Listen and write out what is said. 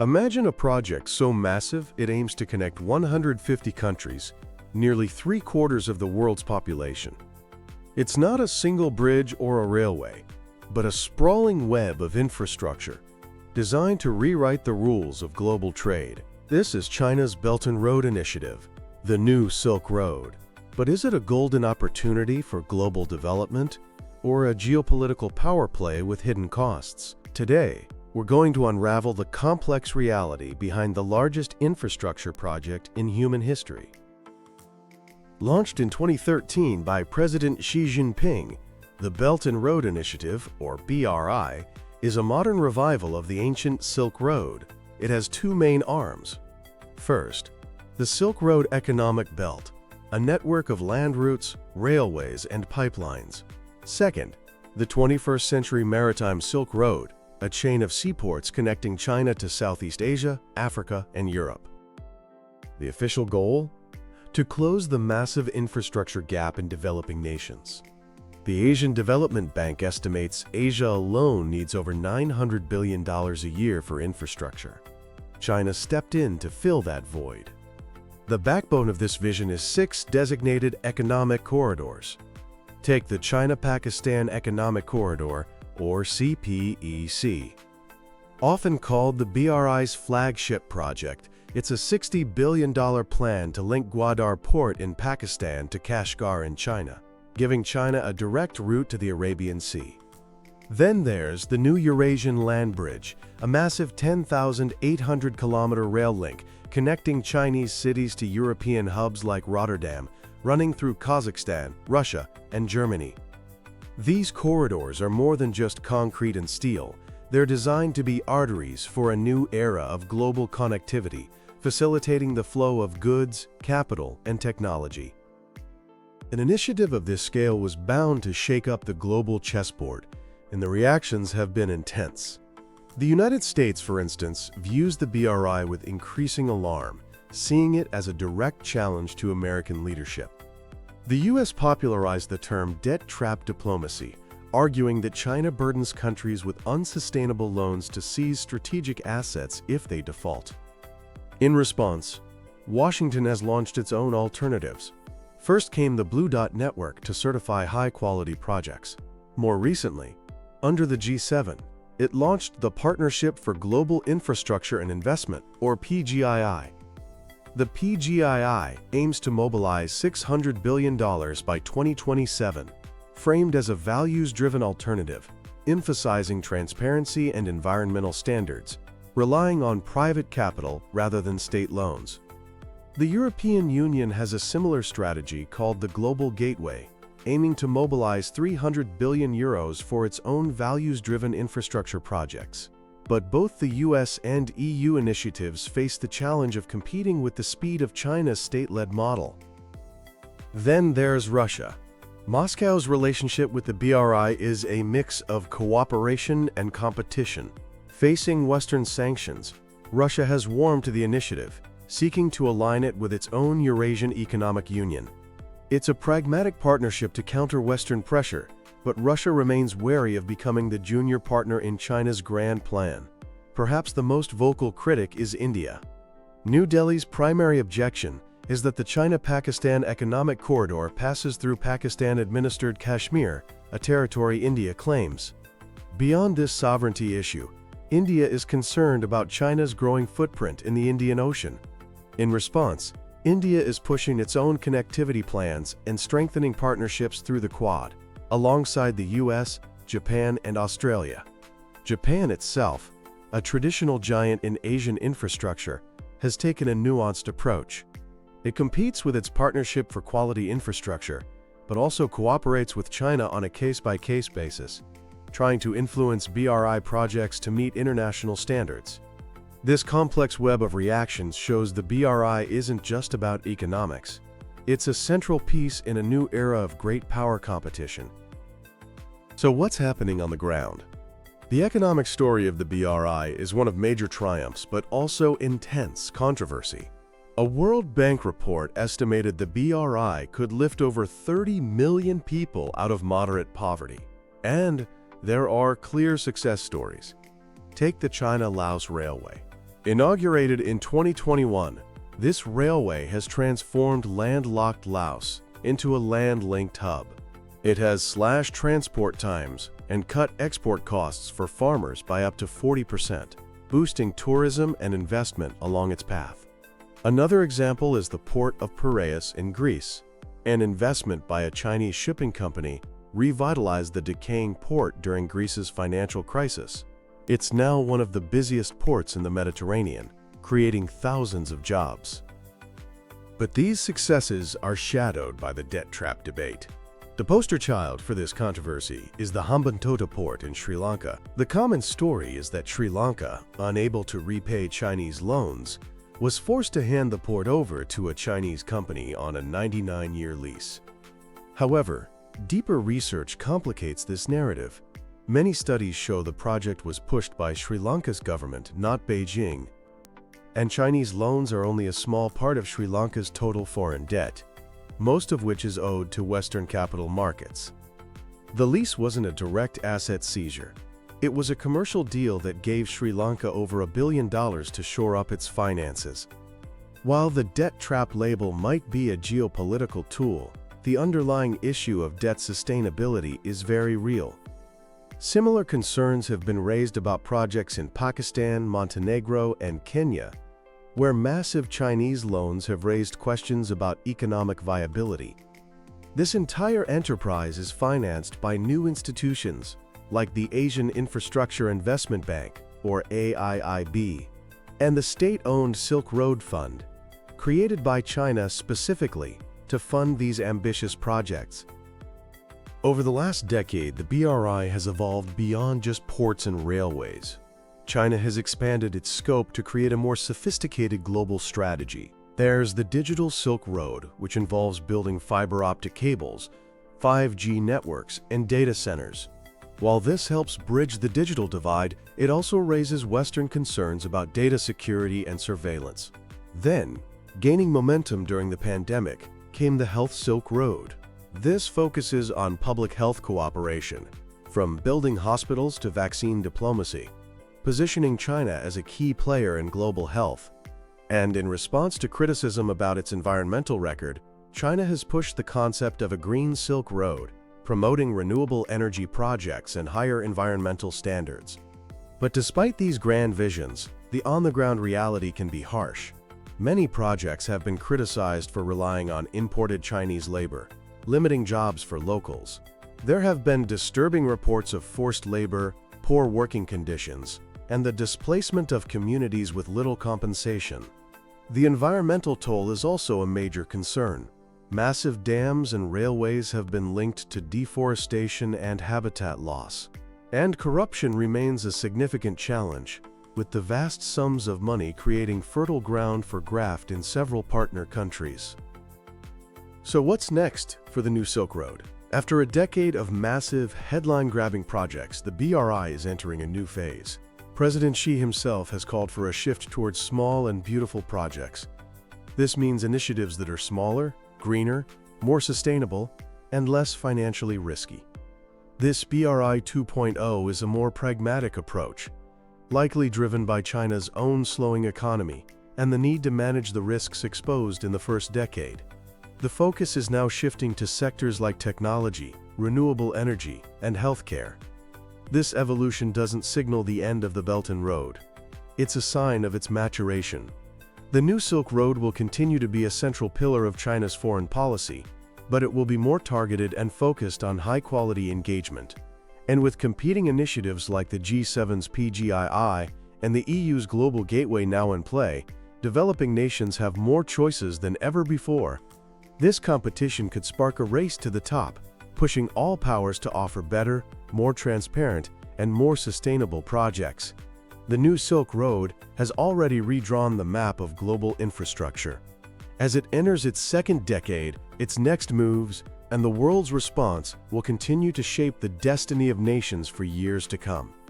Imagine a project so massive it aims to connect 150 countries, nearly 3/4 of the world's population. It's not a single bridge or a railway, but a sprawling web of infrastructure designed to rewrite the rules of global trade. This is China's Belt and Road Initiative, the new Silk Road. But is it a golden opportunity for global development or a geopolitical power play with hidden costs? Today, we're going to unravel the complex reality behind the largest infrastructure project in human history. Launched in 2013 by President Xi Jinping, the Belt and Road Initiative, or BRI, is a modern revival of the ancient Silk Road. It has two main arms. First, the Silk Road Economic Belt, a network of land routes, railways, and pipelines. Second, the 21st Century Maritime Silk Road, a chain of seaports connecting China to Southeast Asia, Africa, and Europe. The official goal? To close the massive infrastructure gap in developing nations. The Asian Development Bank estimates Asia alone needs over $900 billion a year for infrastructure. China stepped in to fill that void. The backbone of this vision is 6 designated economic corridors. Take the China-Pakistan Economic Corridor, or CPEC. Often called the BRI's flagship project, it's a $60 billion plan to link Gwadar Port in Pakistan to Kashgar in China, giving China a direct route to the Arabian Sea. Then there's the new Eurasian Land Bridge, a massive 10,800-kilometer rail link connecting Chinese cities to European hubs like Rotterdam, running through Kazakhstan, Russia, and Germany. These corridors are more than just concrete and steel. They're designed to be arteries for a new era of global connectivity, facilitating the flow of goods, capital, and technology. An initiative of this scale was bound to shake up the global chessboard, and the reactions have been intense. The United States, for instance, views the BRI with increasing alarm, seeing it as a direct challenge to American leadership. The U.S. popularized the term debt trap diplomacy, arguing that China burdens countries with unsustainable loans to seize strategic assets if they default. In response, Washington has launched its own alternatives. First came the Blue Dot Network to certify high-quality projects. More recently, under the G7, it launched the Partnership for Global Infrastructure and Investment, or PGII. The PGII aims to mobilize $600 billion by 2027, framed as a values-driven alternative, emphasizing transparency and environmental standards, relying on private capital rather than state loans. The European Union has a similar strategy called the Global Gateway, aiming to mobilize €300 billion for its own values-driven infrastructure projects. But both the US and EU initiatives face the challenge of competing with the speed of China's state-led model. Then there's Russia. Moscow's relationship with the BRI is a mix of cooperation and competition. Facing Western sanctions, Russia has warmed to the initiative, seeking to align it with its own Eurasian Economic Union. It's a pragmatic partnership to counter Western pressure, but Russia remains wary of becoming the junior partner in China's grand plan. Perhaps the most vocal critic is India. New Delhi's primary objection is that the China-Pakistan Economic Corridor passes through Pakistan-administered Kashmir, a territory India claims. Beyond this sovereignty issue, India is concerned about China's growing footprint in the Indian Ocean. In response, India is pushing its own connectivity plans and strengthening partnerships through the Quad, alongside the US, Japan, and Australia. Japan itself, a traditional giant in Asian infrastructure, has taken a nuanced approach. It competes with its Partnership for Quality Infrastructure, but also cooperates with China on a case-by-case basis, trying to influence BRI projects to meet international standards. This complex web of reactions shows the BRI isn't just about economics. It's a central piece in a new era of great power competition. So what's happening on the ground? The economic story of the BRI is one of major triumphs, but also intense controversy. A World Bank report estimated the BRI could lift over 30 million people out of moderate poverty. And there are clear success stories. Take the China-Laos Railway. Inaugurated in 2021, this railway has transformed landlocked Laos into a land-linked hub. It has slashed transport times and cut export costs for farmers by up to 40%, boosting tourism and investment along its path. Another example is the port of Piraeus in Greece. An investment by a Chinese shipping company revitalized the decaying port during Greece's financial crisis. It's now one of the busiest ports in the Mediterranean, creating thousands of jobs. But these successes are shadowed by the debt trap debate. The poster child for this controversy is the Hambantota port in Sri Lanka. The common story is that Sri Lanka, unable to repay Chinese loans, was forced to hand the port over to a Chinese company on a 99-year lease. However, deeper research complicates this narrative. Many studies show the project was pushed by Sri Lanka's government, not Beijing, and Chinese loans are only a small part of Sri Lanka's total foreign debt, most of which is owed to Western capital markets. The lease wasn't a direct asset seizure. It was a commercial deal that gave Sri Lanka over $1 billion to shore up its finances. While the debt trap label might be a geopolitical tool, the underlying issue of debt sustainability is very real. Similar concerns have been raised about projects in Pakistan, Montenegro, and Kenya, where massive Chinese loans have raised questions about economic viability. This entire enterprise is financed by new institutions, like the Asian Infrastructure Investment Bank, or AIIB, and the state-owned Silk Road Fund, created by China specifically to fund these ambitious projects. Over the last decade, the BRI has evolved beyond just ports and railways. China has expanded its scope to create a more sophisticated global strategy. There's the Digital Silk Road, which involves building fiber optic cables, 5G networks, and data centers. While this helps bridge the digital divide, it also raises Western concerns about data security and surveillance. Then, gaining momentum during the pandemic, came the Health Silk Road. This focuses on public health cooperation, from building hospitals to vaccine diplomacy, positioning China as a key player in global health. And in response to criticism about its environmental record, China has pushed the concept of a Green Silk Road, promoting renewable energy projects and higher environmental standards. But despite these grand visions, the on-the-ground reality can be harsh. Many projects have been criticized for relying on imported Chinese labor, limiting jobs for locals. There have been disturbing reports of forced labor, poor working conditions, and the displacement of communities with little compensation. The environmental toll is also a major concern. Massive dams and railways have been linked to deforestation and habitat loss. And corruption remains a significant challenge, with the vast sums of money creating fertile ground for graft in several partner countries. So what's next for the new Silk Road? After a decade of massive, headline-grabbing projects, the BRI is entering a new phase. President Xi himself has called for a shift towards small and beautiful projects. This means initiatives that are smaller, greener, more sustainable, and less financially risky. This BRI 2.0 is a more pragmatic approach, likely driven by China's own slowing economy and the need to manage the risks exposed in the first decade. The focus is now shifting to sectors like technology, renewable energy, and healthcare. This evolution doesn't signal the end of the Belt and Road. It's a sign of its maturation. The new Silk Road will continue to be a central pillar of China's foreign policy, but it will be more targeted and focused on high-quality engagement. And with competing initiatives like the G7's PGII and the EU's Global Gateway now in play, developing nations have more choices than ever before. This competition could spark a race to the top, pushing all powers to offer better, more transparent, and more sustainable projects. The new Silk Road has already redrawn the map of global infrastructure. As it enters its second decade, its next moves and the world's response will continue to shape the destiny of nations for years to come.